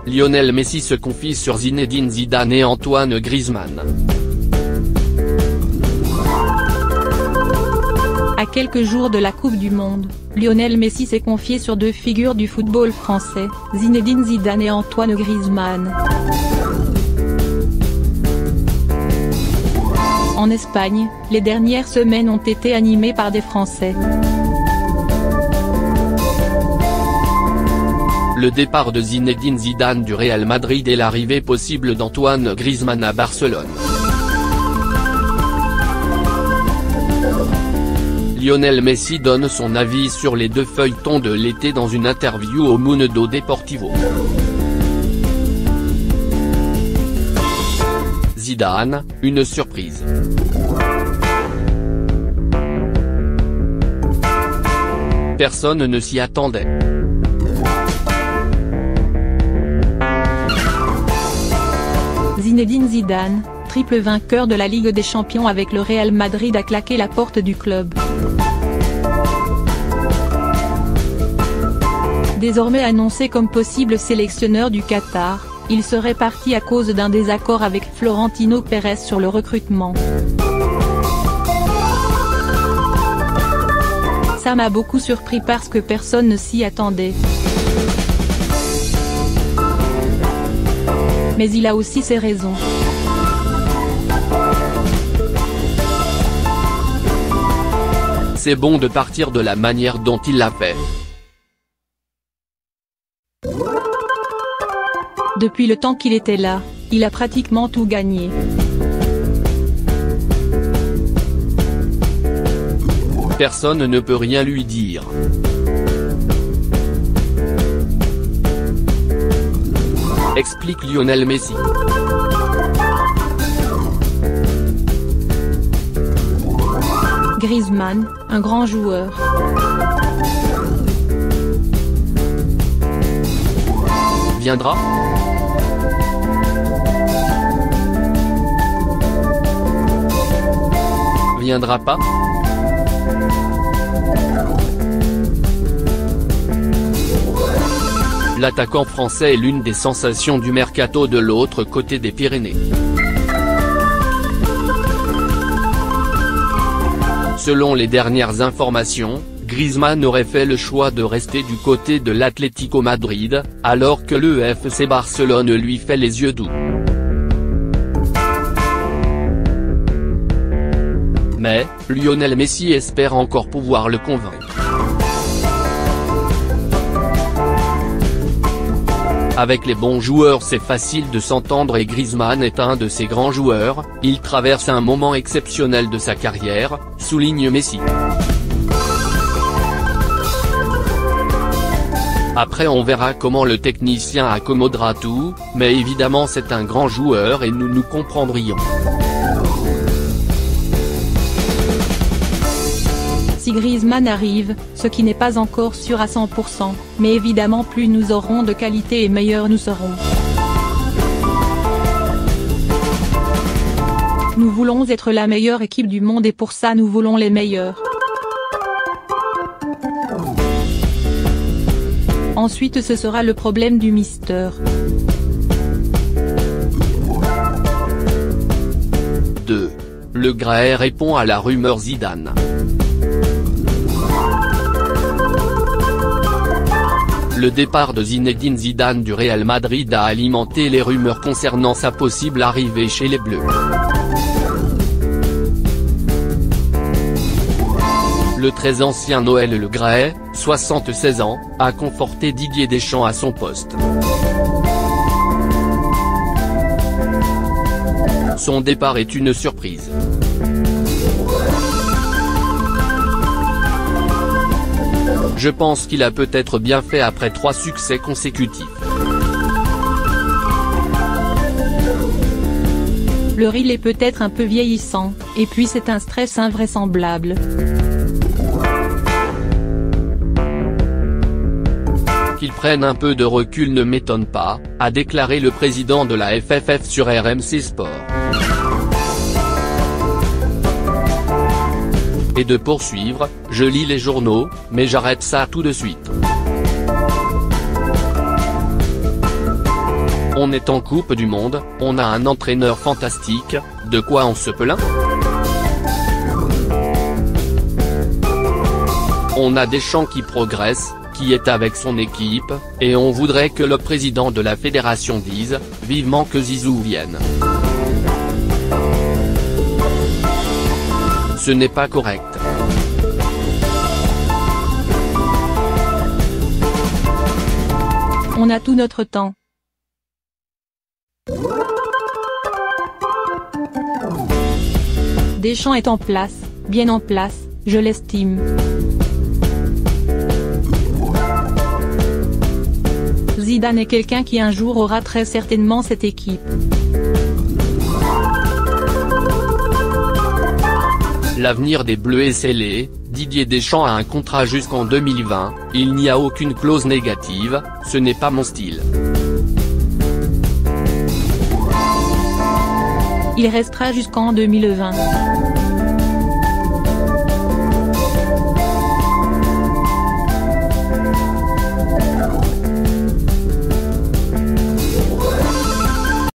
Lionel Messi se confie sur Zinedine Zidane et Antoine Griezmann. À quelques jours de la Coupe du Monde, Lionel Messi s'est confié sur deux figures du football français, Zinedine Zidane et Antoine Griezmann. En Espagne, les dernières semaines ont été animées par des Français. Le départ de Zinedine Zidane du Real Madrid et l'arrivée possible d'Antoine Griezmann à Barcelone. Lionel Messi donne son avis sur les deux feuilletons de l'été dans une interview au Mundo Deportivo. Zidane, une surprise. Personne ne s'y attendait. Zinedine Zidane, triple vainqueur de la Ligue des Champions avec le Real Madrid, a claqué la porte du club. Désormais annoncé comme possible sélectionneur du Qatar, il serait parti à cause d'un désaccord avec Florentino Pérez sur le recrutement. Ça m'a beaucoup surpris parce que personne ne s'y attendait. Mais il a aussi ses raisons. C'est bon de partir de la manière dont il l'a fait. Depuis le temps qu'il était là, il a pratiquement tout gagné. Personne ne peut rien lui dire. Explique Lionel Messi. Griezmann, un grand joueur. Viendra ? Viendra pas ? L'attaquant français est l'une des sensations du mercato de l'autre côté des Pyrénées. Selon les dernières informations, Griezmann aurait fait le choix de rester du côté de l'Atlético Madrid, alors que le FC Barcelone lui fait les yeux doux. Mais, Lionel Messi espère encore pouvoir le convaincre. Avec les bons joueurs c'est facile de s'entendre et Griezmann est un de ces grands joueurs, il traverse un moment exceptionnel de sa carrière, souligne Messi. Après on verra comment le technicien accommodera tout, mais évidemment c'est un grand joueur et nous nous comprendrions. Si Griezmann arrive, ce qui n'est pas encore sûr à 100%, mais évidemment plus nous aurons de qualité et meilleurs nous serons. Nous voulons être la meilleure équipe du monde et pour ça nous voulons les meilleurs. Ensuite ce sera le problème du Mister. 2. Le Graet répond à la rumeur Zidane. Le départ de Zinedine Zidane du Real Madrid a alimenté les rumeurs concernant sa possible arrivée chez les Bleus. Le très ancien Noël Le Graët, 76 ans, a conforté Didier Deschamps à son poste. Son départ est une surprise. Je pense qu'il a peut-être bien fait après 3 succès consécutifs. Le reel est peut-être un peu vieillissant, et puis c'est un stress invraisemblable. Qu'il prenne un peu de recul ne m'étonne pas, a déclaré le président de la FFF sur RMC Sport. Et de poursuivre, je lis les journaux, mais j'arrête ça tout de suite. On est en Coupe du Monde, on a un entraîneur fantastique, de quoi on se plaint? On a Deschamps qui progresse, qui est avec son équipe, et on voudrait que le président de la fédération dise, vivement que Zizou vienne. Ce n'est pas correct. On a tout notre temps. Deschamps est en place, bien en place, je l'estime. Zidane est quelqu'un qui un jour aura très certainement cette équipe. L'avenir des Bleus est scellé, Didier Deschamps a un contrat jusqu'en 2020, il n'y a aucune clause négative, ce n'est pas mon style. Il restera jusqu'en 2020.